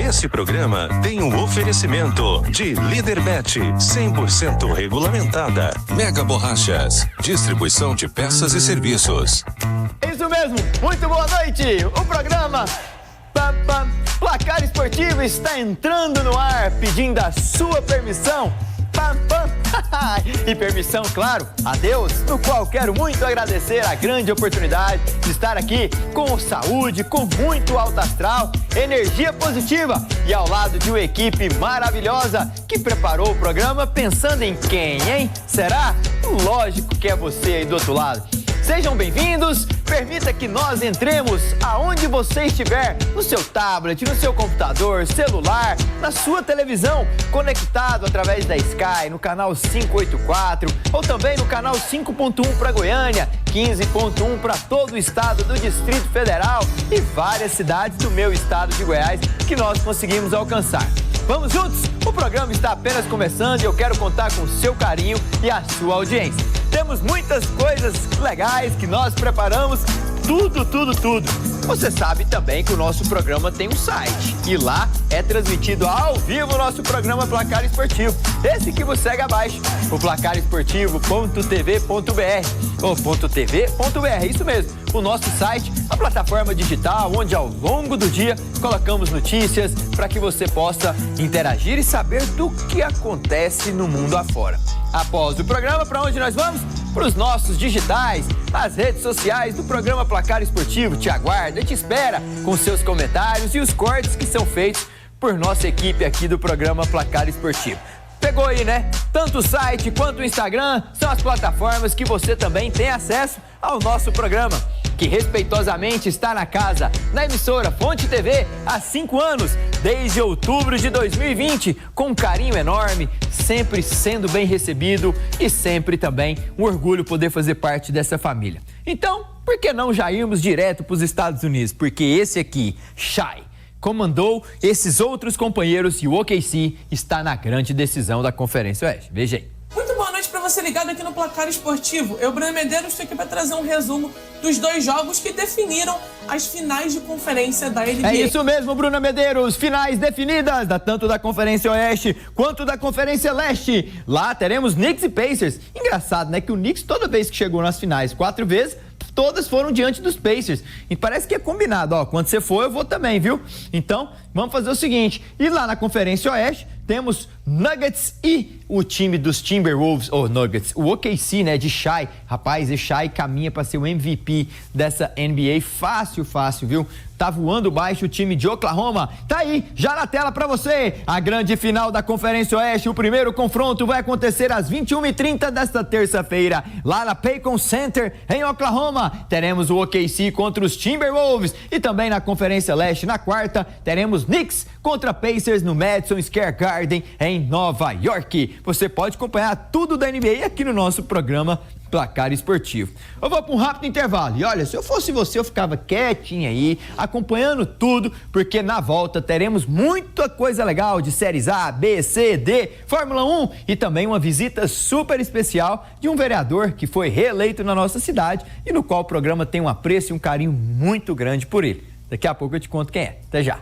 Este programa tem um oferecimento de Líderbet, 100% regulamentada. Mega Borrachas, distribuição de peças e serviços. Isso mesmo, muito boa noite. O programa Placar Esportivo está entrando no ar, pedindo a sua permissão. E permissão, claro, a Deus, no qual quero muito agradecer a grande oportunidade de estar aqui com saúde, com muito alto astral, energia positiva e ao lado de uma equipe maravilhosa que preparou o programa pensando em quem, hein? Será? Lógico que é você aí do outro lado. Sejam bem-vindos, permita que nós entremos aonde você estiver, no seu tablet, no seu computador, celular, na sua televisão, conectado através da Sky, no canal 584, ou também no canal 5.1 para Goiânia, 15.1 para todo o estado do Distrito Federal e várias cidades do meu estado de Goiás que nós conseguimos alcançar. Vamos juntos? O programa está apenas começando e eu quero contar com o seu carinho e a sua audiência. Temos muitas coisas legais que nós preparamos, tudo. Você sabe também que o nosso programa tem um site e lá é transmitido ao vivo o nosso programa Placar Esportivo. Esse que você segue abaixo, o placaresportivo.tv.br ou .tv.br, isso mesmo, o nosso site, a plataforma digital onde ao longo do dia colocamos notícias para que você possa interagir e saber do que acontece no mundo afora. Após o programa, para onde nós vamos? Para os nossos digitais, as redes sociais do programa Placar Esportivo te aguarda e te espera com seus comentários e os cortes que são feitos por nossa equipe aqui do programa Placar Esportivo. Pegou aí, né? Tanto o site quanto o Instagram são as plataformas que você também tem acesso ao nosso programa, que respeitosamente está na casa, na emissora Fonte TV há 5 anos, desde outubro de 2020, com um carinho enorme, sempre sendo bem recebido e sempre também um orgulho poder fazer parte dessa família. Então, por que não já irmos direto para os Estados Unidos? Porque esse aqui, Shai, comandou esses outros companheiros e o OKC está na grande decisão da Conferência Oeste. Veja aí. Muito boa noite para você ligado aqui no Placar Esportivo. Eu, Bruno Medeiros, estou aqui para trazer um resumo dos 2 jogos que definiram as finais de conferência da NBA. É isso mesmo, Bruno Medeiros. Finais definidas, tanto da Conferência Oeste quanto da Conferência Leste. Lá teremos Knicks e Pacers. Engraçado, né? Que o Knicks, toda vez que chegou nas finais 4 vezes, todas foram diante dos Pacers. E parece que é combinado, ó, quando você for, eu vou também, viu? Então, vamos fazer o seguinte, e lá na Conferência Oeste, temos Nuggets e o time dos Timberwolves, Nuggets, o OKC, né, de Shai. Rapaz, esse Shai caminha para ser o MVP dessa NBA fácil, viu? Tá voando baixo o time de Oklahoma. Tá aí, já na tela pra você, a grande final da Conferência Oeste. O primeiro confronto vai acontecer às 21h30 desta terça-feira, lá na Paycon Center, em Oklahoma. Teremos o OKC contra os Timberwolves. E também na Conferência Leste, na quarta, teremos Knicks contra Pacers no Madison Square Garden, em Nova York. Você pode acompanhar tudo da NBA aqui no nosso programa Placar Esportivo. Eu vou para um rápido intervalo. E olha, se eu fosse você, eu ficava quietinho aí, acompanhando tudo, porque na volta teremos muita coisa legal de séries A, B, C, D, Fórmula 1 e também uma visita super especial de um vereador que foi reeleito na nossa cidade e no qual o programa tem um apreço e um carinho muito grande por ele. Daqui a pouco eu te conto quem é. Até já.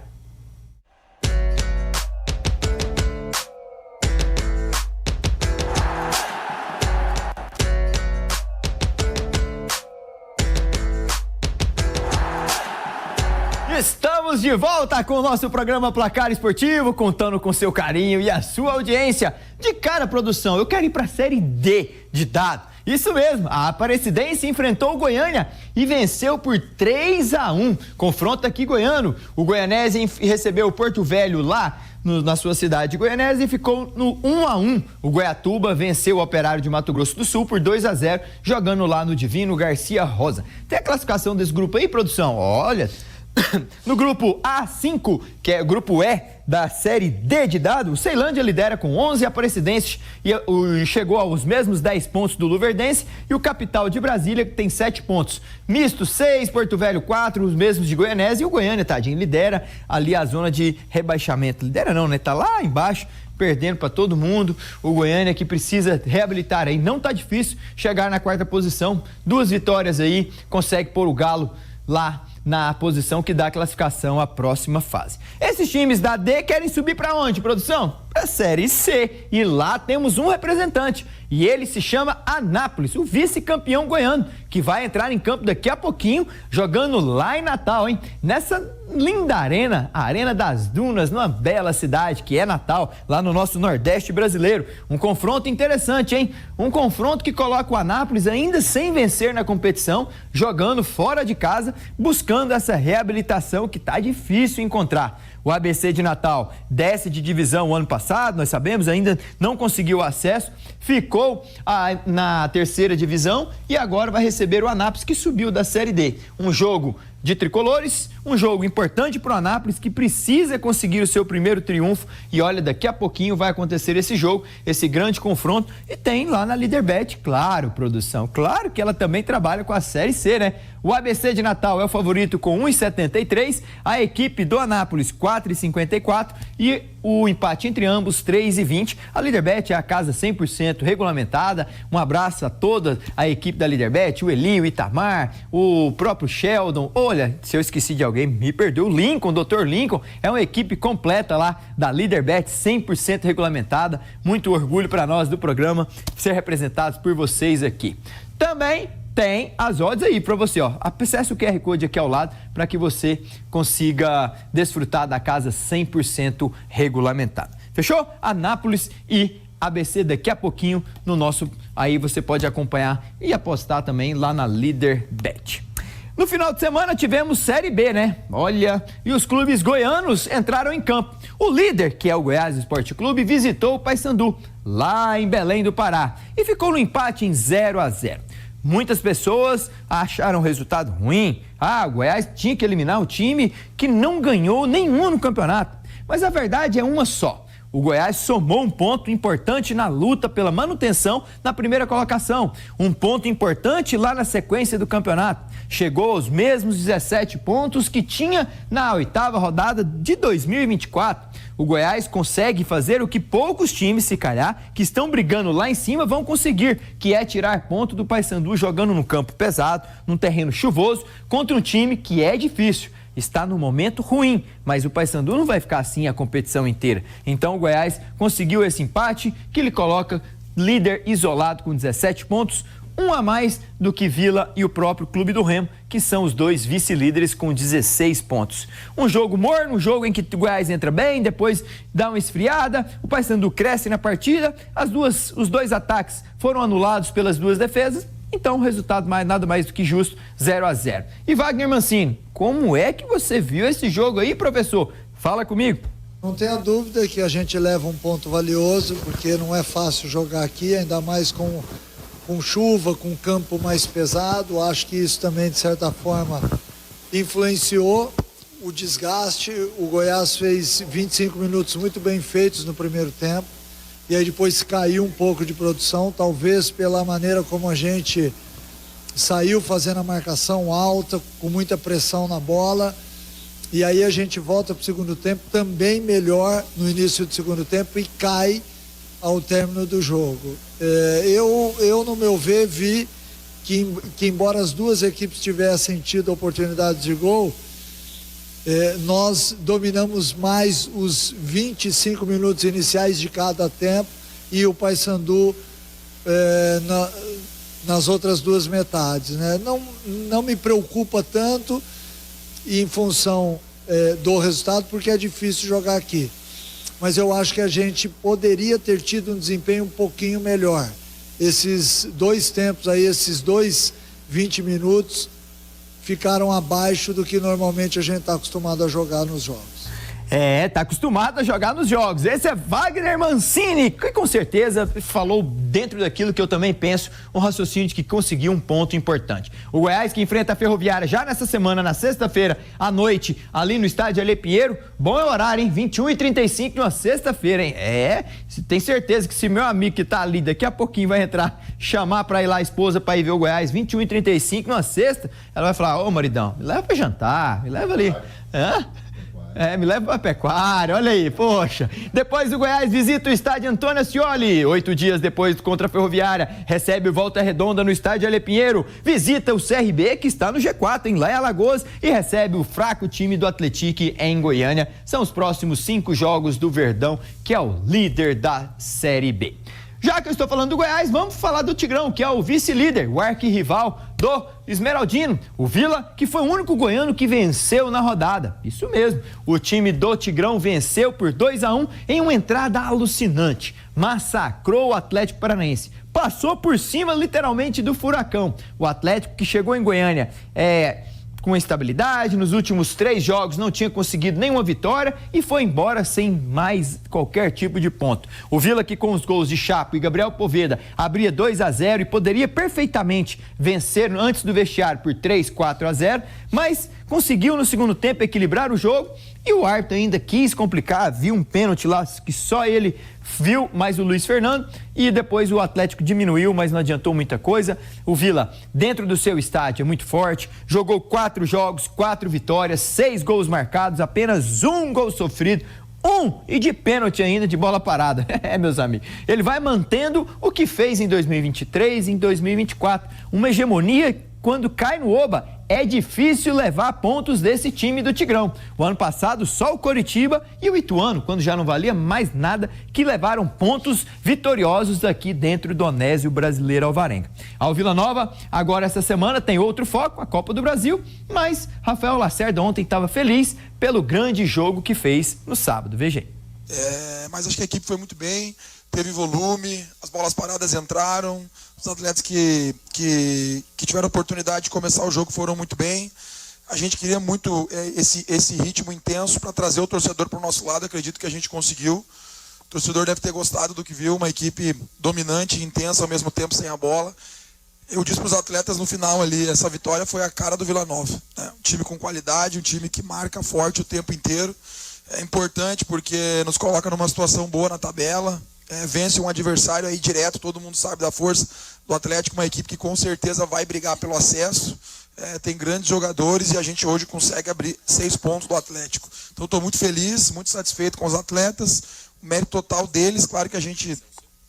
Estamos de volta com o nosso programa Placar Esportivo, contando com seu carinho e a sua audiência. De cara, produção, eu quero ir para a Série D de dado. Isso mesmo, a Aparecidense enfrentou o Goiânia e venceu por 3-1. Confronto aqui goiano. O Goianese recebeu o Porto Velho lá na sua cidade goianese e ficou no 1-1. O Goiatuba venceu o Operário de Mato Grosso do Sul por 2-0, jogando lá no Divino Garcia Rosa. Tem a classificação desse grupo aí, produção? Olha... No grupo A5, que é o grupo E da Série D de dado, o Ceilândia lidera com 11 Aparecidenses e chegou aos mesmos 10 pontos do Luverdense, e o Capital de Brasília, que tem 7 pontos. Misto 6, Porto Velho 4, os mesmos de Goianese, e o Goiânia, tadinho, lidera ali a zona de rebaixamento. Lidera não, né? Tá lá embaixo, perdendo para todo mundo. O Goiânia que precisa reabilitar aí. Não tá difícil chegar na 4ª posição. 2 vitórias aí, consegue pôr o Galo lá na posição que dá classificação à próxima fase. Esses times da D querem subir para onde, produção? Para a Série C. E lá temos um representante. E ele se chama Anápolis, o vice-campeão goiano, que vai entrar em campo daqui a pouquinho, jogando lá em Natal, hein? Nessa linda arena, a Arena das Dunas, numa bela cidade que é Natal, lá no nosso Nordeste brasileiro. Um confronto interessante, hein? Um confronto que coloca o Anápolis ainda sem vencer na competição, jogando fora de casa, buscando essa reabilitação que tá difícil encontrar. O ABC de Natal desce de divisão o ano passado, nós sabemos, ainda não conseguiu acesso, ficou na terceira divisão e agora vai receber o Anápolis, que subiu da Série D. Um jogo de tricolores, um jogo importante para o Anápolis, que precisa conseguir o seu primeiro triunfo. E olha, daqui a pouquinho vai acontecer esse jogo, esse grande confronto. E tem lá na Líderbet, claro, produção, claro que ela também trabalha com a Série C, né? O ABC de Natal é o favorito com 1,73, a equipe do Anápolis 4,54 e o empate entre ambos 3,20. A Líderbet é a casa 100% regulamentada. Um abraço a toda a equipe da Líderbet, o Eli, o Itamar, o próprio Sheldon. Olha, se eu esqueci de alguém, me perdoe, o Lincoln, o Dr. Lincoln, é uma equipe completa lá da Líderbet, 100% regulamentada. Muito orgulho para nós do programa ser representados por vocês aqui. Também tem as odds aí para você, ó. Acesse o QR Code aqui ao lado para que você consiga desfrutar da casa 100% regulamentada. Fechou? Anápolis e ABC daqui a pouquinho no nosso... Aí você pode acompanhar e apostar também lá na Líderbet. No final de semana tivemos Série B, né? Olha, e os clubes goianos entraram em campo. O líder, que é o Goiás Esporte Clube, visitou o Paysandu, lá em Belém do Pará, e ficou no empate em 0-0. Muitas pessoas acharam o resultado ruim. O Goiás tinha que eliminar o time que não ganhou nenhum no campeonato. Mas a verdade é uma só. O Goiás somou um ponto importante na luta pela manutenção na primeira colocação. Um ponto importante lá na sequência do campeonato. Chegou aos mesmos 17 pontos que tinha na 8ª rodada de 2024. O Goiás consegue fazer o que poucos times, se calhar, que estão brigando lá em cima, vão conseguir, que é tirar ponto do Paysandu jogando no campo pesado, num terreno chuvoso, contra um time que é difícil. Está no momento ruim, mas o Paysandu não vai ficar assim a competição inteira. Então o Goiás conseguiu esse empate que ele coloca líder isolado com 17 pontos, um a mais do que Vila e o próprio Clube do Remo, que são os dois vice-líderes com 16 pontos. Um jogo morno, um jogo em que o Goiás entra bem, depois dá uma esfriada, o Paysandu cresce na partida, os dois ataques foram anulados pelas duas defesas. Então, o resultado nada mais do que justo, 0-0. E Wagner Mancini, como é que você viu esse jogo aí, professor? Fala comigo. Não tenha dúvida que a gente leva um ponto valioso, porque não é fácil jogar aqui, ainda mais com chuva, com campo mais pesado. Acho que isso também, de certa forma, influenciou o desgaste. O Goiás fez 25 minutos muito bem feitos no primeiro tempo. E aí depois caiu um pouco de produção, talvez pela maneira como a gente saiu fazendo a marcação alta, com muita pressão na bola. E aí a gente volta para o segundo tempo também melhor no início do segundo tempo e cai ao término do jogo. Eu no meu ver, vi que embora as duas equipes tivessem tido oportunidade de gol, nós dominamos mais os 25 minutos iniciais de cada tempo e o Paysandu nas outras duas metades, né? Não me preocupa tanto em função do resultado, porque é difícil jogar aqui, mas eu acho que a gente poderia ter tido um desempenho um pouquinho melhor. Esses dois tempos aí, esses 20 minutos ficaram abaixo do que normalmente a gente está acostumado a jogar nos jogos. Tá acostumado a jogar nos jogos. Esse é Wagner Mancini, que com certeza falou dentro daquilo que eu também penso, um raciocínio de que conseguiu um ponto importante. O Goiás, que enfrenta a Ferroviária já nessa semana, na sexta-feira, à noite, ali no estádio Alê Pinheiro. Bom é o horário, hein? 21h35 numa sexta-feira, hein? Tem certeza que se meu amigo que tá ali daqui a pouquinho vai entrar, chamar pra ir lá a esposa pra ir ver o Goiás, 21h35 numa sexta, ela vai falar: ô maridão, me leva pra jantar, me leva ali. Me leva pra pecuária, olha aí, poxa. Depois o Goiás visita o estádio Antônio Ascioli. 8 dias depois contra a Ferroviária, recebe o Volta Redonda no estádio Alê Pinheiro. Visita o CRB, que está no G4, lá em Alagoas, e recebe o fraco time do Atlético em Goiânia. São os próximos 5 jogos do Verdão, que é o líder da Série B. Já que eu estou falando do Goiás, vamos falar do Tigrão, que é o vice-líder, o arquirrival do Esmeraldino. O Vila, que foi o único goiano que venceu na rodada. Isso mesmo, o time do Tigrão venceu por 2-1 em uma entrada alucinante. Massacrou o Atlético Paranaense. Passou por cima, literalmente, do furacão. O Atlético, que chegou em Goiânia, com estabilidade, nos últimos 3 jogos não tinha conseguido nenhuma vitória e foi embora sem mais qualquer tipo de ponto. O Vila, que com os gols de Chapo e Gabriel Poveda abria 2-0 e poderia perfeitamente vencer antes do vestiário por 3-4-0, mas conseguiu no segundo tempo equilibrar o jogo e o árbitro ainda quis complicar, viu um pênalti lá que só ele viu, mais o Luiz Fernando, e depois o Atlético diminuiu, mas não adiantou muita coisa. O Vila, dentro do seu estádio, é muito forte, jogou 4 jogos, 4 vitórias, 6 gols marcados, apenas 1 gol sofrido, e de pênalti ainda, de bola parada. Meus amigos, ele vai mantendo o que fez em 2023 e em 2024, uma hegemonia. Quando cai no Oba, é difícil levar pontos desse time do Tigrão. O ano passado, só o Coritiba e o Ituano, quando já não valia mais nada, que levaram pontos vitoriosos aqui dentro do Onésio Brasileiro Alvarenga. Ao Vila Nova, agora essa semana, tem outro foco, a Copa do Brasil, mas Rafael Lacerda ontem estava feliz pelo grande jogo que fez no sábado. Veja aí. Mas acho que a equipe foi muito bem, teve volume, as bolas paradas entraram, os atletas que tiveram a oportunidade de começar o jogo foram muito bem. A gente queria muito esse ritmo intenso para trazer o torcedor para o nosso lado, acredito que a gente conseguiu. O torcedor deve ter gostado do que viu, uma equipe dominante e intensa ao mesmo tempo sem a bola. Eu disse para os atletas no final ali, essa vitória foi a cara do Vila Nova, né? Um time com qualidade, um time que marca forte o tempo inteiro. É importante porque nos coloca numa situação boa na tabela, vence um adversário aí direto, todo mundo sabe da força do Atlético, uma equipe que com certeza vai brigar pelo acesso, tem grandes jogadores e a gente hoje consegue abrir 6 pontos do Atlético. Então estou muito feliz, muito satisfeito com os atletas, o mérito total deles, claro que a gente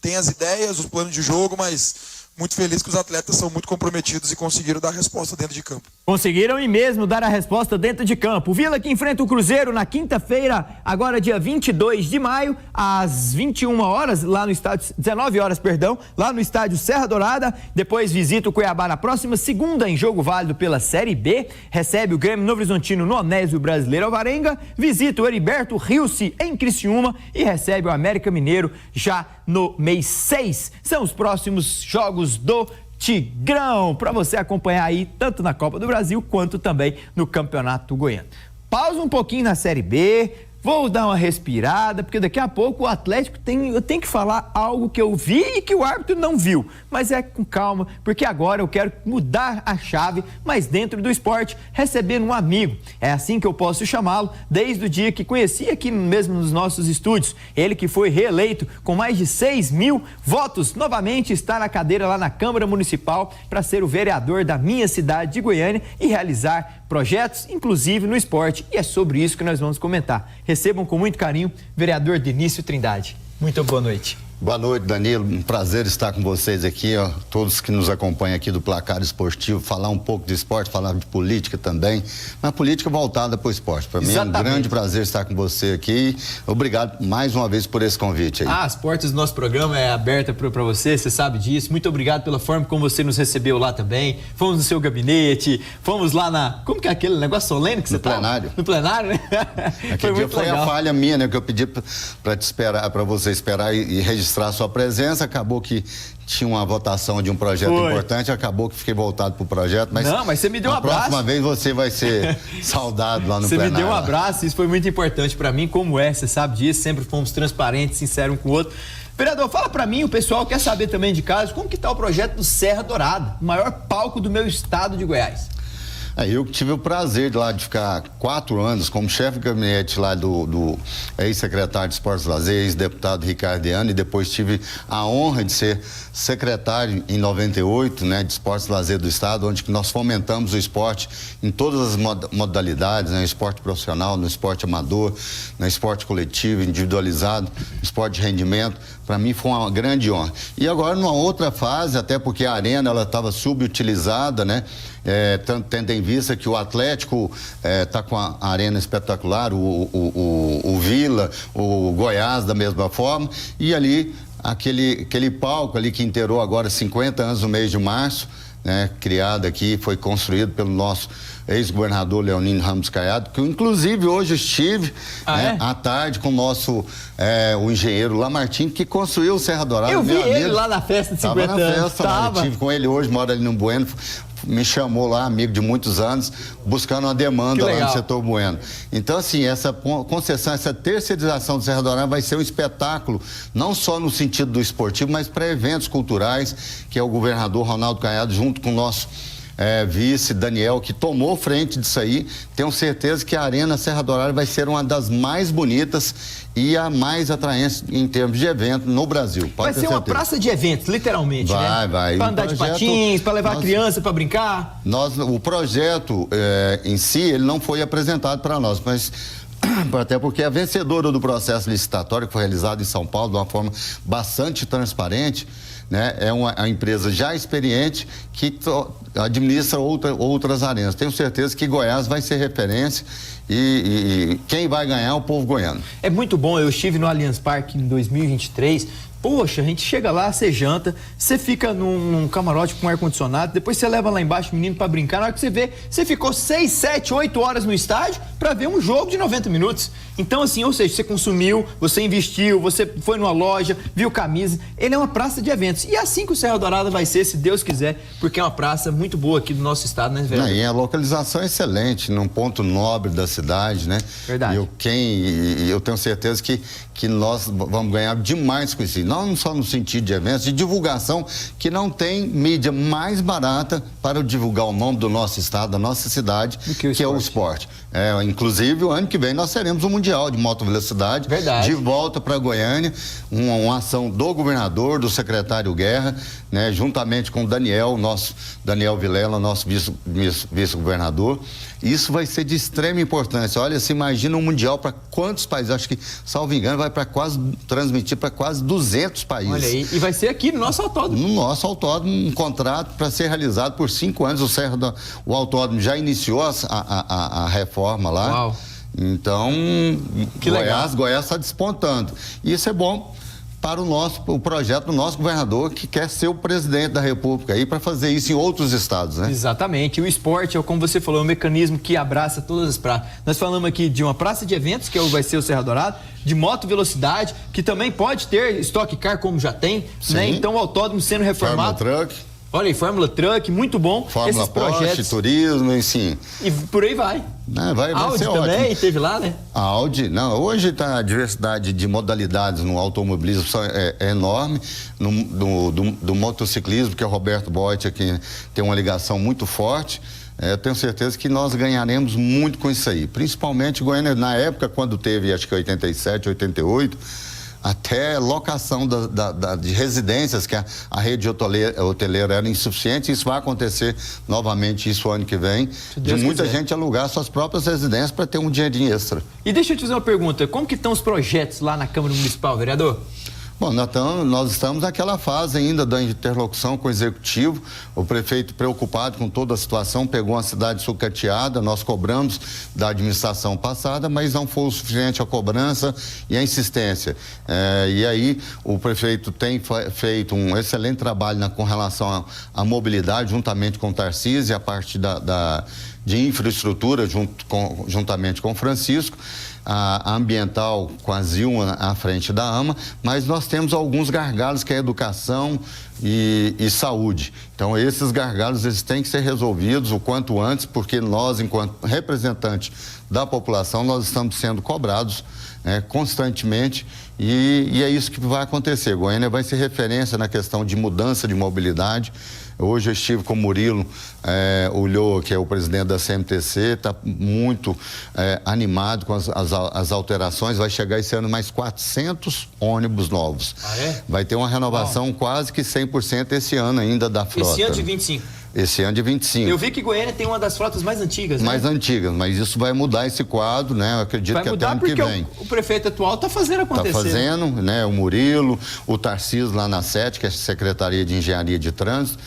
tem as ideias, os planos de jogo, mas muito feliz que os atletas são muito comprometidos e conseguiram dar a resposta dentro de campo. Conseguiram e mesmo dar a resposta dentro de campo. O Vila que enfrenta o Cruzeiro na quinta-feira, agora dia 22 de maio, às 21 horas, lá no estádio, 19 horas, perdão, lá no estádio Serra Dourada. Depois visita o Cuiabá na próxima segunda em jogo válido pela Série B. Recebe o Grêmio Novo Horizontino no Onésio Brasileiro Alvarenga. Visita o Heriberto Rilse em Criciúma e recebe o América Mineiro já no mês 6. São os próximos jogos do Tigrão, para você acompanhar aí tanto na Copa do Brasil quanto também no Campeonato Goiano. Pausa um pouquinho na Série B, vou dar uma respirada, porque daqui a pouco o Atlético eu tenho que falar algo que eu vi e que o árbitro não viu, mas é com calma, porque agora eu quero mudar a chave, mas dentro do esporte, receber um amigo. É assim que eu posso chamá-lo, desde o dia que conheci aqui mesmo nos nossos estúdios. Ele que foi reeleito com mais de 6 mil votos, novamente está na cadeira lá na Câmara Municipal para ser o vereador da minha cidade de Goiânia e realizar projetos, inclusive no esporte, e é sobre isso que nós vamos comentar. Recebam com muito carinho, vereador Denício Trindade. Muito boa noite. Boa noite, Danilo. Um prazer estar com vocês aqui, ó, todos que nos acompanham aqui do Placar Esportivo, falar um pouco de esporte, falar de política também, mas política voltada para o esporte. Para mim é um grande prazer estar com você aqui. Obrigado mais uma vez por esse convite aí. As portas do nosso programa é aberta para você sabe disso. Muito obrigado pela forma como você nos recebeu lá também. Fomos no seu gabinete, fomos lá na... Como que é aquele negócio solene que você tá? No plenário. No plenário, né? Aquele dia foi a falha minha, né? Que eu pedi para você esperar e registrar a sua presença, acabou que tinha uma votação de um projeto importante, acabou que fiquei voltado para o projeto, mas... Não, mas você me deu um abraço. A próxima vez você vai ser saudado lá no plenário. Você me deu um abraço, isso foi muito importante para mim, como você sabe disso, sempre fomos transparentes, sinceros um com o outro. Vereador, fala para mim, o pessoal quer saber também de casa, como que está o projeto do Serra Dourada, o maior palco do meu estado de Goiás. Eu tive o prazer de ficar 4 anos como chefe de gabinete lá do ex-secretário de Esportes e Lazer, ex-deputado Ricardo Iano, e depois tive a honra de ser secretário em 98, né, de Esportes e Lazer do Estado, onde nós fomentamos o esporte em todas as modalidades, né, no esporte profissional, no esporte amador, no esporte coletivo, individualizado, no esporte de rendimento. Para mim foi uma grande honra. E agora numa outra fase, até porque a arena ela estava subutilizada, né? Tendo em vista que o Atlético está com a arena espetacular, o Vila, o Goiás da mesma forma, e ali aquele palco ali que inteirou agora 50 anos no mês de março, né, criado aqui, foi construído pelo nosso ex-governador Leonino Ramos Caiado, que inclusive hoje estive à tarde com o nosso o engenheiro Lamartine, que construiu o Serra Dourada. Eu vi ele lá na festa de 50 anos. Tava na festa, eu estive com ele hoje, mora ali no Bueno, me chamou lá, amigo de muitos anos, buscando uma demanda lá no setor Bueno. Então, assim, essa concessão, essa terceirização do Serra Dourada vai ser um espetáculo, não só no sentido do esportivo, mas para eventos culturais, que é o governador Ronaldo Caiado, junto com o nosso vice Daniel, que tomou frente disso aí. Tenho certeza que a Arena Serra Dourada vai ser uma das mais bonitas e a mais atraente em termos de evento no Brasil. Vai ser uma praça de eventos, literalmente, né? Vai. Para andar de patins, para levar a criança para brincar. O projeto em si, ele não foi apresentado para nós, mas até porque a vencedora do processo licitatório que foi realizado em São Paulo de uma forma bastante transparente, né, é uma empresa já experiente que administra outras arenas. Tenho certeza que Goiás vai ser referência e quem vai ganhar é o povo goiano. É muito bom, eu estive no Allianz Parque em 2023. Poxa, a gente chega lá, você janta, você fica num camarote com ar-condicionado, depois você leva lá embaixo o menino pra brincar. Na hora que você vê, você ficou 6, 7, 8 horas no estádio pra ver um jogo de 90 minutos. Então, assim, ou seja, você consumiu, você investiu, você foi numa loja, viu camisa. Ele é uma praça de eventos. E assim que o Serra Dourada vai ser, se Deus quiser, porque é uma praça muito boa aqui do nosso estado, né, velho? E a localização é excelente, num ponto nobre da cidade, né? Verdade. Eu tenho certeza que nós vamos ganhar demais com isso. Não só no sentido de eventos, de divulgação, que não tem mídia mais barata para divulgar o nome do nosso estado, da nossa cidade, que é o esporte. Inclusive, o ano que vem nós teremos um Mundial de Moto Velocidade. Verdade. De volta para Goiânia, uma ação do governador, do secretário Guerra, né, juntamente com o Daniel Vilela, nosso vice-governador. Isso vai ser de extrema importância. Olha, se imagina um Mundial para quantos países? Acho que, salvo engano, vai transmitir para quase 200 países. Olha aí, e vai ser aqui no nosso autódromo. No nosso autódromo, um contrato para ser realizado por 5 anos. O autódromo já iniciou a reforma lá. Uau. Então, que Goiás está despontando. E isso é bom para o projeto do nosso governador, que quer ser o presidente da República aí para fazer isso em outros estados, né? Exatamente. O esporte, como você falou, é um mecanismo que abraça todas as praças. Nós falamos aqui de uma praça de eventos, que vai ser o Serra Dourada, de moto velocidade, que também pode ter Stock Car, como já tem, né? Então o autódromo sendo reformado. Fórmula Truck. Olha aí, Fórmula Truck, muito bom. Fórmula esses projetos. Porsche, turismo, enfim. E por aí vai. Vai Audi ser também, ótimo. teve lá, né? A Audi, hoje a diversidade de modalidades no automobilismo é enorme. Do motociclismo, que é o Roberto Boit, que tem uma ligação muito forte. Eu tenho certeza que nós ganharemos muito com isso aí. Principalmente Goiânia, na época, quando teve, acho que 87, 88, até locação de residências, que a rede hoteleira era insuficiente. Isso vai acontecer novamente isso ano que vem, de muita gente alugar suas próprias residências para ter um dinheirinho extra. E deixa eu te fazer uma pergunta, como que estão os projetos lá na Câmara Municipal, vereador? Bom, nós estamos naquela fase ainda da interlocução com o Executivo. O prefeito, preocupado com toda a situação, pegou uma cidade sucateada. Nós cobramos da administração passada, mas não foi o suficiente a cobrança e a insistência. E aí o prefeito tem feito um excelente trabalho com relação à mobilidade, juntamente com o Tarcísio, a parte de infraestrutura, juntamente com o Francisco, a ambiental com a Zilma à frente da AMA, mas nós temos alguns gargalos, que é educação e saúde. Então, esses gargalos, eles têm que ser resolvidos o quanto antes, porque nós, enquanto representantes da população, nós estamos sendo cobrados constantemente, e é isso que vai acontecer. Goiânia vai ser referência na questão de mudança de mobilidade. Hoje eu estive com o Murilo Ulloa, que é o presidente da CMTC, está muito animado com as alterações. Vai chegar esse ano mais 400 ônibus novos. Ah, é? Vai ter uma renovação quase que 100% esse ano ainda da frota. Esse ano de 25. Esse ano de 25. Eu vi que Goiânia tem uma das frotas mais antigas, né? Mais antigas, mas isso vai mudar esse quadro, né? Eu acredito que até ano que vem. Vai mudar porque o prefeito atual está fazendo acontecer. Está fazendo, né? O Murilo, o Tarcísio lá na SET, que é a Secretaria de Engenharia de Trânsito.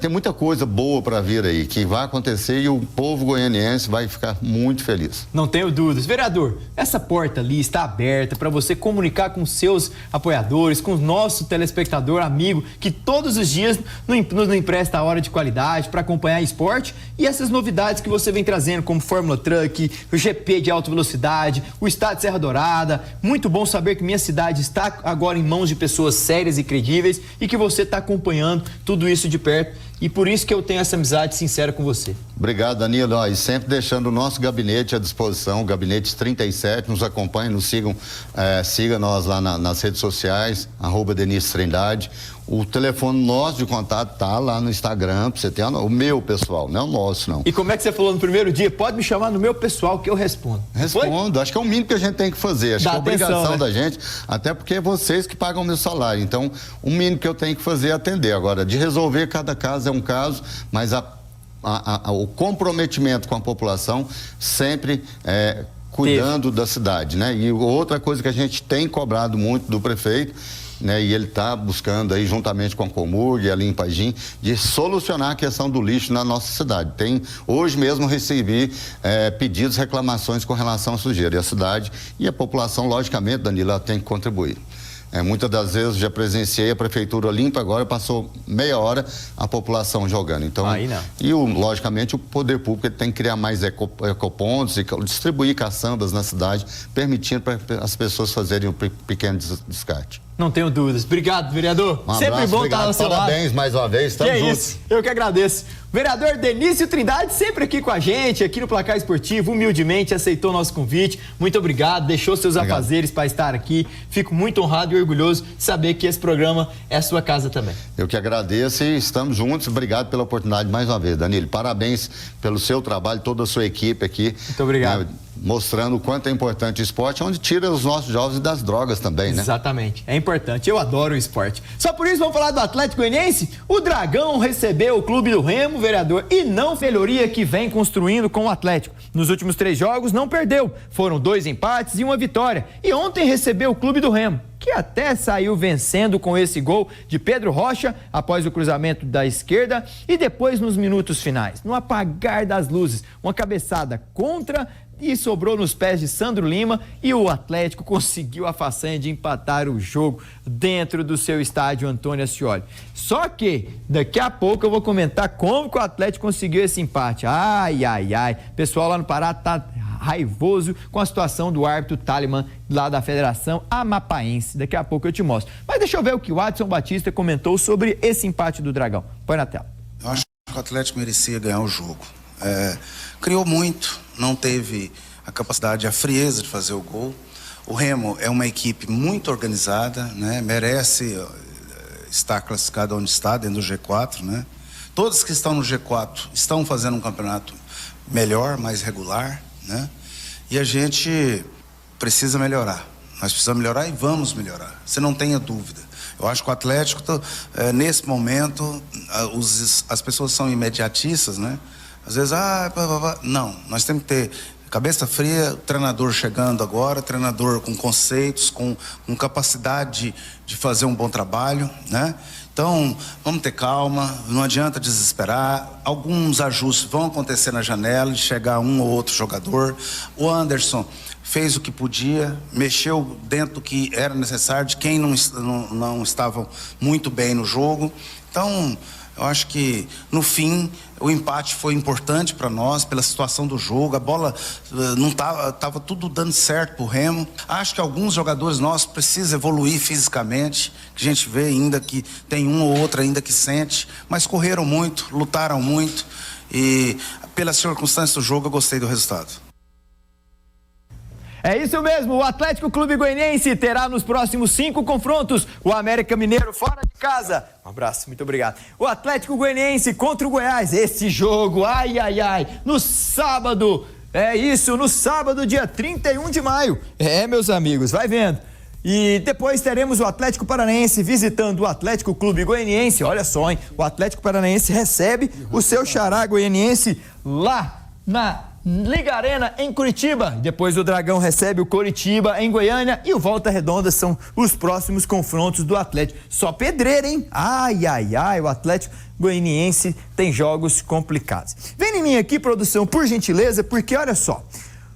Tem muita coisa boa para vir aí, que vai acontecer e o povo goianiense vai ficar muito feliz. Não tenho dúvidas. Vereador, essa porta ali está aberta para você comunicar com seus apoiadores, com o nosso telespectador amigo, que todos os dias nos empresta a hora de qualidade para acompanhar esporte e essas novidades que você vem trazendo, como Fórmula Truck, o GP de alta velocidade, o Estádio Serra Dourada. Muito bom saber que minha cidade está agora em mãos de pessoas sérias e credíveis e que você está acompanhando tudo isso de perto. E por isso que eu tenho essa amizade sincera com você. Obrigado, Danilo. E sempre deixando o nosso gabinete à disposição, o Gabinete 37, nos acompanhem, nos sigam, siga nós lá nas redes sociais, @Denise Trindade. O telefone nosso de contato tá lá no Instagram, pra você ter o meu pessoal, não é o nosso, não. E como é que você falou no primeiro dia? Pode me chamar no meu pessoal que eu respondo. Respondo, acho que é o mínimo que a gente tem que fazer, acho que é a obrigação, né, da gente, até porque é vocês que pagam o meu salário, então o mínimo que eu tenho que fazer é atender. Agora, de resolver cada caso é um caso, mas o comprometimento com a população sempre cuidando da cidade, né? E outra coisa que a gente tem cobrado muito do prefeito, né, e ele está buscando aí, juntamente com a Comurg e a Limpagim, de solucionar a questão do lixo na nossa cidade. Hoje mesmo recebi pedidos, reclamações com relação à sujeira. E a cidade e a população, logicamente, Danilo, ela tem que contribuir. Muitas das vezes já presenciei a prefeitura limpa, agora passou meia hora a população jogando. Então, aí não. E logicamente o poder público tem que criar mais ecopontos e distribuir caçambas na cidade, permitindo para as pessoas fazerem um pequeno descarte. Não tenho dúvidas. Obrigado, vereador. Um sempre abraço, bom estar ao seu lado. Parabéns mais uma vez, estamos juntos. Isso, eu que agradeço. Vereador Denício Trindade, sempre aqui com a gente, aqui no Placar Esportivo, humildemente aceitou nosso convite. Muito obrigado, deixou seus afazeres para estar aqui. Fico muito honrado e orgulhoso de saber que esse programa é a sua casa também. Eu que agradeço e estamos juntos. Obrigado pela oportunidade mais uma vez, Danilo. Parabéns pelo seu trabalho, toda a sua equipe aqui. Muito obrigado. Mostrando o quanto é importante o esporte, onde tira os nossos jovens das drogas também, né? Exatamente, é importante, eu adoro o esporte. Só por isso vamos falar do Atlético Goianiense? O Dragão recebeu o Clube do Remo, vereador, e não melhoria que vem construindo com o Atlético. Nos últimos 3 jogos não perdeu, foram 2 empates e 1 vitória. E ontem recebeu o Clube do Remo, que até saiu vencendo com esse gol de Pedro Rocha, após o cruzamento da esquerda, e depois nos minutos finais, no apagar das luzes, uma cabeçada contra e sobrou nos pés de Sandro Lima e o Atlético conseguiu a façanha de empatar o jogo dentro do seu estádio Antônio Ascioli. Só que daqui a pouco eu vou comentar como que o Atlético conseguiu esse empate. Ai, ai, ai. O pessoal lá no Pará tá raivoso com a situação do árbitro Taliman lá da Federação Amapaense. Daqui a pouco eu te mostro. Mas deixa eu ver o que o Adson Batista comentou sobre esse empate do Dragão. Põe na tela. Eu acho que o Atlético merecia ganhar o jogo. Criou muito, não teve a capacidade, a frieza de fazer o gol. O Remo é uma equipe muito organizada, né? Merece estar classificado onde está, dentro do G4, né? Todos que estão no G4 estão fazendo um campeonato melhor, mais regular, né? E a gente precisa melhorar. Nós precisamos melhorar e vamos melhorar. Você não tenha dúvida. Eu acho que o Atlético, nesse momento, as pessoas são imediatistas, né? Às vezes, não, nós temos que ter cabeça fria, o treinador chegando agora, treinador com conceitos, com capacidade de fazer um bom trabalho, né? Então, vamos ter calma, não adianta desesperar. Alguns ajustes vão acontecer na janela, de chegar um ou outro jogador. O Anderson fez o que podia, mexeu dentro do que era necessário, de quem não estava muito bem no jogo. Então, eu acho que, no fim, o empate foi importante para nós, pela situação do jogo. A bola não estava tudo dando certo para o Remo. Acho que alguns jogadores nossos precisam evoluir fisicamente, que a gente vê ainda que tem um ou outro ainda que sente, mas correram muito, lutaram muito e, pelas circunstâncias do jogo, eu gostei do resultado. É isso mesmo, o Atlético Clube Goianiense terá nos próximos 5 confrontos o América Mineiro fora de casa. Um abraço, muito obrigado. O Atlético Goianiense contra o Goiás, esse jogo, no sábado, no sábado, dia 31 de maio. Meus amigos, vai vendo. E depois teremos o Atlético Paranaense visitando o Atlético Clube Goianiense. Olha só, hein? O Atlético Paranaense recebe o seu xará goianiense lá na Liga Arena, em Curitiba. Depois o Dragão recebe o Coritiba, em Goiânia. E o Volta Redonda são os próximos confrontos do Atlético. Só pedreira, hein? O Atlético Goianiense tem jogos complicados. Vem em mim aqui, produção, por gentileza, porque olha só.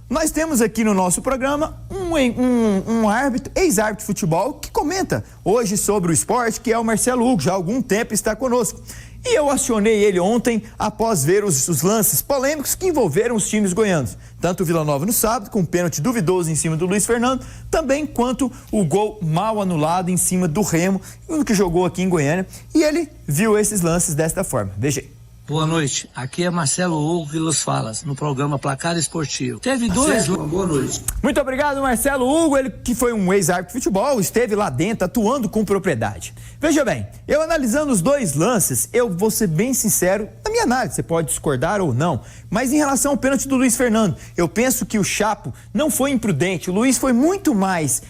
Nós temos aqui no nosso programa um árbitro, ex-árbitro de futebol, que comenta hoje sobre o esporte, que é o Marcelo Hugo, já há algum tempo está conosco. E eu acionei ele ontem após ver os lances polêmicos que envolveram os times goianos. Tanto o Vila Nova no sábado, com um pênalti duvidoso em cima do Luiz Fernando, também quanto o gol mal anulado em cima do Remo, que jogou aqui em Goiânia. E ele viu esses lances desta forma. Veja aí. Boa noite, aqui é Marcelo Hugo que nos fala no programa Placar Esportivo. Teve dois... Boa noite. Muito obrigado, Marcelo Hugo, ele que foi um ex-árbitro de futebol, esteve lá dentro atuando com propriedade. Veja bem, eu analisando os dois lances, eu vou ser bem sincero na minha análise, você pode discordar ou não, mas em relação ao pênalti do Luiz Fernando, eu penso que o Chapo não foi imprudente, o Luiz foi muito mais,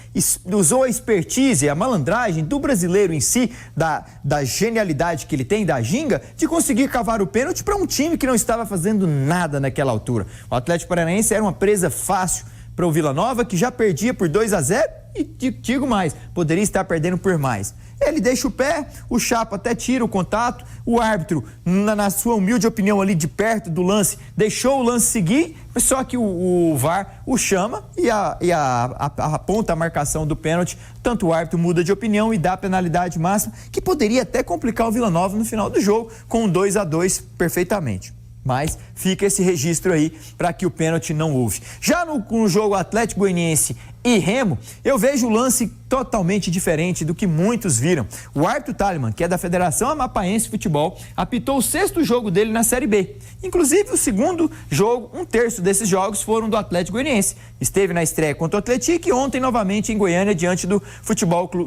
usou a expertise, a malandragem do brasileiro em si, da genialidade que ele tem, da ginga, de conseguir cavar o pênalti para um time que não estava fazendo nada naquela altura. O Atlético Paranaense era uma presa fácil para o Vila Nova, que já perdia por 2-0 e digo mais, poderia estar perdendo por mais. Ele deixa o pé, o Chapo até tira o contato, o árbitro, na sua humilde opinião ali de perto do lance, deixou o lance seguir, só que o VAR o chama e aponta a marcação do pênalti, tanto o árbitro muda de opinião e dá a penalidade máxima, que poderia até complicar o Vila Nova no final do jogo, com um 2-2 perfeitamente. Mas fica esse registro aí para que o pênalti não houve. Já no jogo Atlético Goianiense e Remo, eu vejo o lance totalmente diferente do que muitos viram. O árbitro Thaleman, que é da Federação Amapaense de Futebol, apitou o 6º jogo dele na Série B. Inclusive, o 2º jogo, 1/3 desses jogos foram do Atlético Goianiense. Esteve na estreia contra o Atlético e ontem novamente em Goiânia, diante do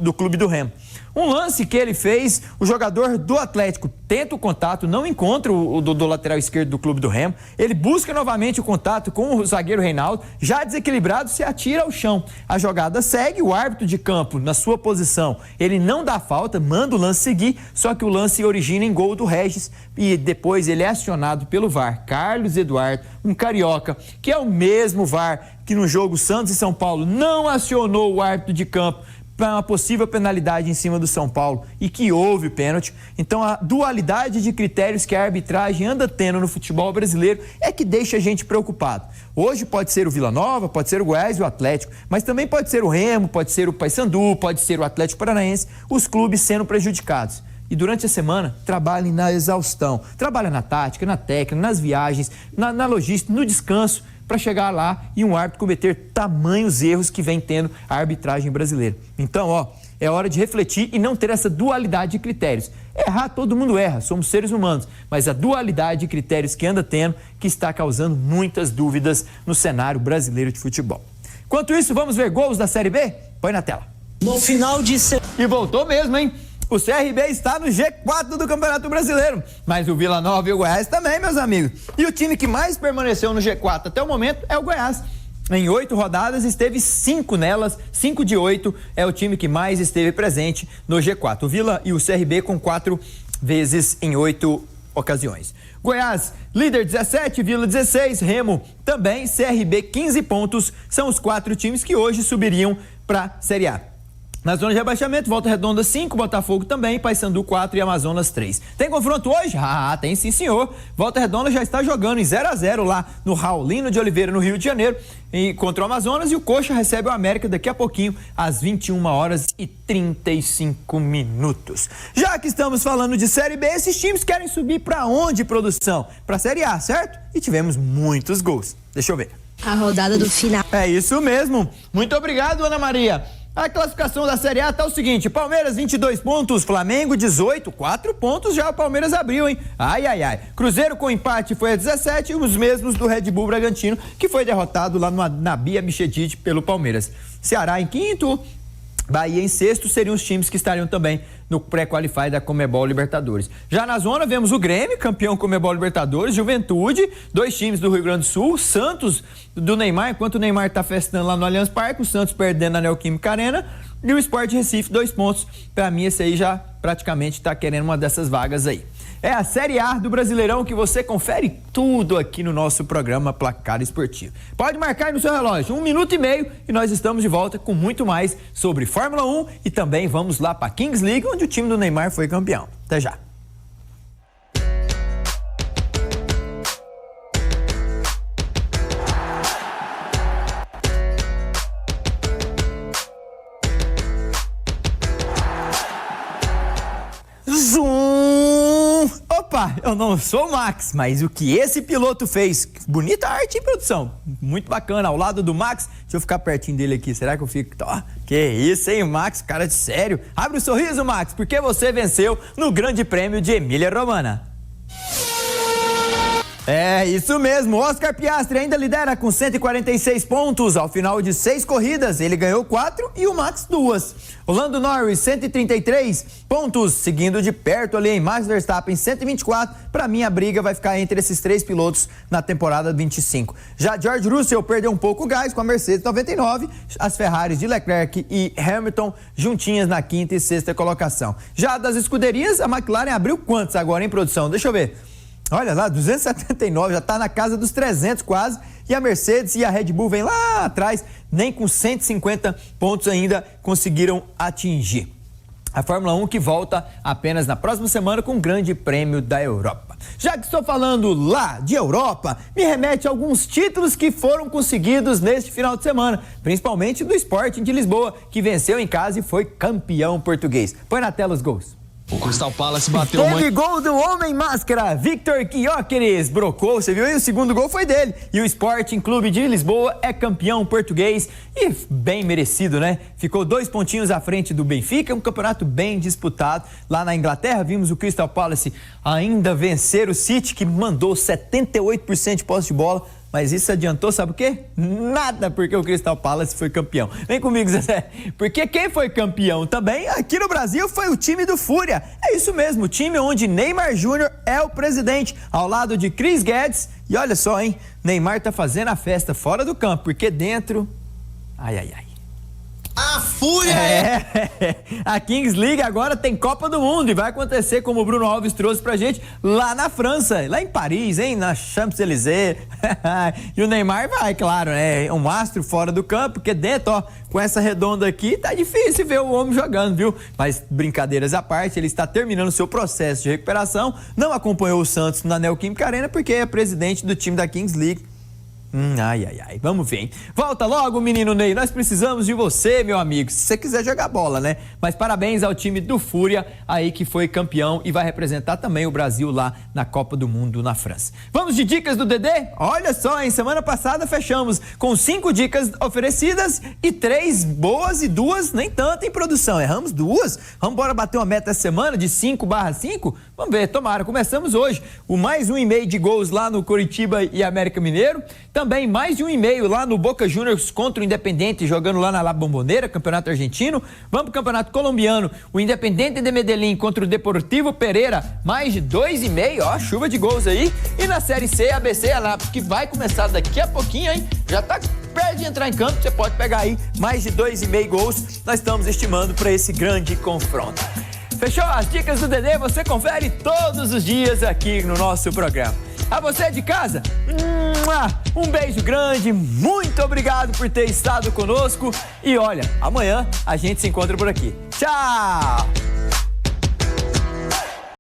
do Clube do Remo. Um lance que ele fez, o jogador do Atlético tenta o contato, não encontra o do lateral esquerdo do Clube do Remo, ele busca novamente o contato com o zagueiro Reinaldo, já desequilibrado, se atira ao chão. A jogada segue, o árbitro de campo, na sua posição, ele não dá falta, manda o lance seguir, só que o lance origina em gol do Regis e depois ele é acionado pelo VAR, Carlos Eduardo, um carioca, que é o mesmo VAR que no jogo Santos e São Paulo não acionou o árbitro de campo para uma possível penalidade em cima do São Paulo e que houve o pênalti. Então a dualidade de critérios que a arbitragem anda tendo no futebol brasileiro é que deixa a gente preocupado. Hoje pode ser o Vila Nova, pode ser o Goiás e o Atlético, mas também pode ser o Remo, pode ser o Paysandu, pode ser o Atlético Paranaense, os clubes sendo prejudicados. E durante a semana, trabalhem na exaustão. Trabalha na tática, na técnica, nas viagens, na logística, no descanso, para chegar lá e um árbitro cometer tamanhos erros que vem tendo a arbitragem brasileira. Então, é hora de refletir e não ter essa dualidade de critérios. Errar, todo mundo erra, somos seres humanos, mas a dualidade de critérios que anda tendo, que está causando muitas dúvidas no cenário brasileiro de futebol. Enquanto isso, vamos ver gols da Série B? Põe na tela. No final de... E voltou mesmo, hein? O CRB está no G4 do Campeonato Brasileiro, mas o Vila Nova e o Goiás também, meus amigos. E o time que mais permaneceu no G4 até o momento é o Goiás. Em 8 rodadas, esteve 5 nelas, 5 de 8 é o time que mais esteve presente no G4. O Vila e o CRB com 4 vezes em 8 ocasiões. Goiás, líder 17, Vila 16, Remo também, CRB 15 pontos, são os 4 times que hoje subiriam para a Série A. Na zona de rebaixamento, Volta Redonda 5, Botafogo também, Paysandu 4 e Amazonas 3. Tem confronto hoje? Tem sim, senhor. Volta Redonda já está jogando em 0-0 lá no Raulino de Oliveira, no Rio de Janeiro, contra o Amazonas, e o Coxa recebe o América daqui a pouquinho, às 21h35. Já que estamos falando de Série B, esses times querem subir para onde, produção? Para a Série A, certo? E tivemos muitos gols. Deixa eu ver. A rodada do final. É isso mesmo. Muito obrigado, Ana Maria. A classificação da Série A tá o seguinte: Palmeiras 22 pontos, Flamengo 18, 4 pontos já o Palmeiras abriu, hein? Ai. Cruzeiro com empate foi a 17, os mesmos do Red Bull Bragantino, que foi derrotado lá na Bia Michedid pelo Palmeiras. Ceará em quinto, Bahia em sexto, seriam os times que estariam também no pré-qualify da Conmebol Libertadores. Já na zona vemos o Grêmio, campeão Conmebol Libertadores, Juventude, 2 times do Rio Grande do Sul, Santos do Neymar, enquanto o Neymar tá festando lá no Allianz Parque, o Santos perdendo na Neoquímica Arena, e o Sport Recife, 2 pontos. Pra mim esse aí já praticamente tá querendo uma dessas vagas aí. É a Série A do Brasileirão que você confere tudo aqui no nosso programa Placar Esportivo. Pode marcar aí no seu relógio, 1 minuto e meio e nós estamos de volta com muito mais sobre Fórmula 1 e também vamos lá para a Kings League, onde o time do Neymar foi campeão. Até já. Opa, eu não sou o Max, mas o que esse piloto fez, bonita arte, hein, produção? Muito bacana, ao lado do Max, deixa eu ficar pertinho dele aqui, será que eu fico? Que isso, hein, Max, cara de sério. Abre o sorriso, Max, porque você venceu no Grande Prêmio de Emília-Romagna. É, isso mesmo, Oscar Piastri ainda lidera com 146 pontos, ao final de 6 corridas, ele ganhou 4 e o Max 2. O Lando Norris, 133 pontos, seguindo de perto ali em Max Verstappen, 124, pra mim a briga vai ficar entre esses 3 pilotos na temporada 25. Já George Russell perdeu um pouco o gás com a Mercedes 99, as Ferraris de Leclerc e Hamilton juntinhas na 5ª e 6ª colocação. Já das escuderias, a McLaren abriu quantos agora em produção? Deixa eu ver. Olha lá, 279, já está na casa dos 300 quase, e a Mercedes e a Red Bull vêm lá atrás, nem com 150 pontos ainda conseguiram atingir. A Fórmula 1 que volta apenas na próxima semana com o Grande Prêmio da Europa. Já que estou falando lá de Europa, me remete a alguns títulos que foram conseguidos neste final de semana, principalmente do Sporting de Lisboa, que venceu em casa e foi campeão português. Põe na tela os gols. O Crystal Palace bateu Teve gol do Homem Máscara, Victor Gyökeres, brocou, você viu aí? O segundo gol foi dele. E o Sporting Clube de Lisboa é campeão português e bem merecido, né? Ficou 2 pontinhos à frente do Benfica, um campeonato bem disputado. Lá na Inglaterra, vimos o Crystal Palace ainda vencer o City, que mandou 78% de posse de bola. Mas isso adiantou, sabe o quê? Nada, porque o Crystal Palace foi campeão. Vem comigo, Zé. Porque quem foi campeão também aqui no Brasil foi o time do Fúria. É isso mesmo, o time onde Neymar Júnior é o presidente, ao lado de Chris Guedes. E olha só, hein? Neymar tá fazendo a festa fora do campo, porque dentro... Ai. A Fúria! A Kings League agora tem Copa do Mundo e vai acontecer como o Bruno Alves trouxe pra gente lá na França, lá em Paris, hein, na Champs-Élysées. E o Neymar vai, claro, né, um astro fora do campo, porque dentro, ó, com essa redonda aqui, tá difícil ver o homem jogando, viu? Mas brincadeiras à parte, ele está terminando seu processo de recuperação, não acompanhou o Santos na Neoquímica Arena porque é presidente do time da Kings League. Ai, vamos ver, hein? Volta logo, menino Ney, nós precisamos de você, meu amigo, se você quiser jogar bola, né? Mas parabéns ao time do Fúria, aí que foi campeão e vai representar também o Brasil lá na Copa do Mundo na França. Vamos de dicas do Dedê? Olha só, hein? Semana passada fechamos com 5 dicas oferecidas e 3 boas e 2 nem tanto em produção. Erramos 2? Vamos embora bater uma meta essa semana de 5/5? Vamos ver, tomara. Começamos hoje. O mais 1,5 de gols lá no Coritiba e América Mineiro. Também mais de 1,5 lá no Boca Juniors contra o Independiente, jogando lá na La Bombonera, campeonato argentino. Vamos pro campeonato colombiano, o Independiente de Medellín contra o Deportivo Pereira, mais de 2,5, ó, chuva de gols aí. E na Série C, ABC Anápolis, que vai começar daqui a pouquinho, hein? Já tá perto de entrar em campo, você pode pegar aí mais de 2,5 gols. Nós estamos estimando para esse grande confronto. Fechou? As dicas do Dedê você confere todos os dias aqui no nosso programa. A você de casa, um beijo grande, muito obrigado por ter estado conosco e olha, amanhã a gente se encontra por aqui. Tchau!